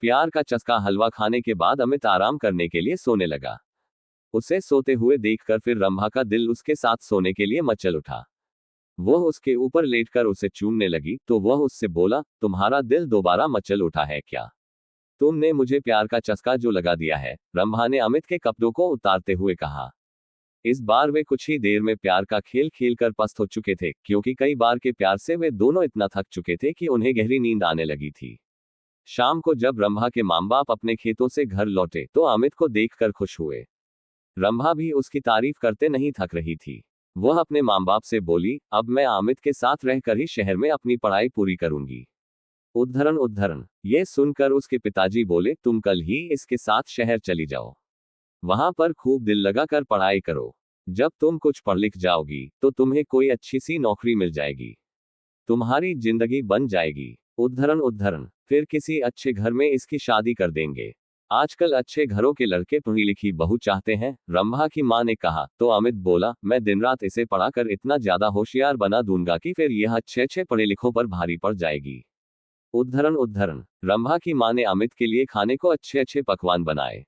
प्यार का चस्का हलवा खाने के बाद अमित आराम करने के लिए सोने लगा। उसे सोते हुए देखकर फिर रंभा का दिल उसके साथ सोने के लिए मचल उठा। वह उसके ऊपर लेटकर उसे चूमने लगी तो वह उससे बोला, तुम्हारा दिल दोबारा मचल उठा है क्या? तुमने मुझे प्यार का चस्का जो लगा दिया है। रंभा ने अमित के कपड़ों को उतारते हुए कहा। इस बार वे कुछ ही देर में प्यार का खेल खेलकर पस्त हो चुके थे, क्योंकि कई बार के प्यार से वे दोनों इतना थक चुके थे कि उन्हें गहरी नींद आने लगी थी। शाम को जब रंभा के माँ बाप अपने खेतों से घर लौटे तो अमित को देखकर खुश हुए। रंभा भी उसकी तारीफ करते नहीं थक रही थी। वह अपने माँ बाप से बोली, अब मैं अमित के साथ रहकर ही शहर में अपनी पढ़ाई पूरी करूंगी। उद्धरण उद्धरण। ये सुनकर उसके पिताजी बोले, तुम कल ही इसके साथ शहर चली जाओ। वहां पर खूब दिल लगाकर पढ़ाई करो। जब तुम कुछ पढ़ लिख जाओगी तो तुम्हें कोई अच्छी सी नौकरी मिल जाएगी। तुम्हारी जिंदगी बन जाएगी। उद्धरण उद्धरण। फिर किसी अच्छे घर में इसकी शादी कर देंगे। आजकल अच्छे घरों के लड़के पढ़ी लिखी बहू चाहते हैं, रंभा की मां ने कहा। तो अमित बोला, मैं दिन रात इसे पढ़ाकर इतना ज्यादा होशियार बना दूंगा कि फिर यह अच्छे पढ़े लिखों पर भारी पड़ जाएगी। उद्धरण उद्धरण। रंभा की मां ने अमित के लिए खाने को अच्छे पकवान बनाए।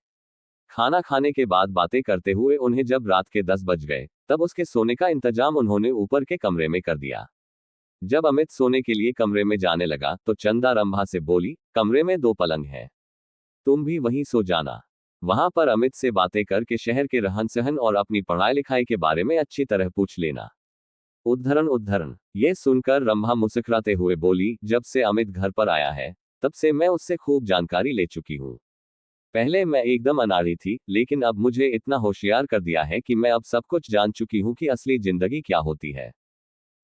खाना खाने के बाद बातें करते हुए उन्हें जब रात के 10 बज गए तब उसके सोने का इंतजाम उन्होंने ऊपर के कमरे में कर दिया। जब अमित सोने के लिए कमरे में जाने लगा तो चंदा रंभा से बोली, कमरे में 2 पलंग हैं, तुम भी वहीं सो जाना। वहां पर अमित से बातें करके शहर के रहन सहन और अपनी पढ़ाई लिखाई के बारे में अच्छी तरह पूछ लेना। उद्धरण उद्धरण। ये सुनकर रंभा मुस्कुराते हुए बोली, जब से अमित घर पर आया है तब से मैं उससे खूब जानकारी ले चुकी हूँ। पहले मैं एकदम अनाड़ी थी, लेकिन अब मुझे इतना होशियार कर दिया है कि मैं अब सब कुछ जान चुकी हूँ कि असली जिंदगी क्या होती है।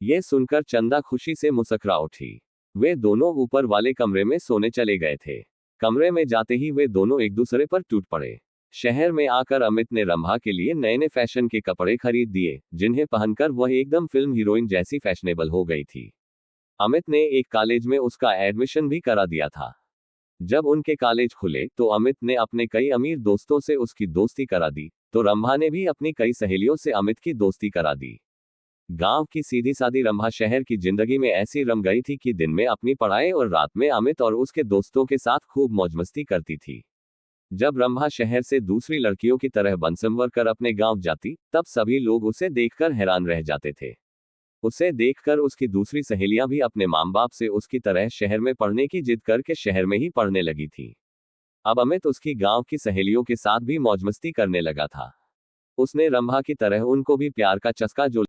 ये सुनकर चंदा खुशी से मुस्कुरा उठी। वे दोनों ऊपर वाले कमरे में सोने चले गए थे। कमरे में जाते ही वे दोनों एक दूसरे पर टूट पड़े। शहर में आकर अमित ने रंभा के लिए नए फैशन के कपड़े खरीद दिए, जिन्हें पहनकर वह एकदम फिल्म हीरोइन जैसी फैशनेबल हो गई थी। अमित ने एक कॉलेज में उसका एडमिशन भी करा दिया था। जब उनके कॉलेज खुले तो अमित ने अपने कई अमीर दोस्तों से उसकी दोस्ती करा दी, तो रंभा ने भी अपनी कई सहेलियों से अमित की दोस्ती करा दी। गांव की सीधी सादी रंभा शहर की जिंदगी में ऐसी रम गई थी कि दिन में अपनी पढ़ाई और रात में अमित और उसके दोस्तों के साथ खूब मौज मस्ती करती थी। जब रंभा शहर से दूसरी लड़कियों की तरह बनसंवर कर अपने गांव जाती तब सभी लोग उसे देखकर हैरान रह जाते थे। उसे देखकर उसकी दूसरी सहेलियां भी अपने माँ बाप से उसकी तरह शहर में पढ़ने की जिद करके शहर में ही पढ़ने लगी थी। अब अमित उसकी गांव की सहेलियों के साथ भी मौज मस्ती करने लगा था। उसने रंभा की तरह उनको भी प्यार का चस्का जो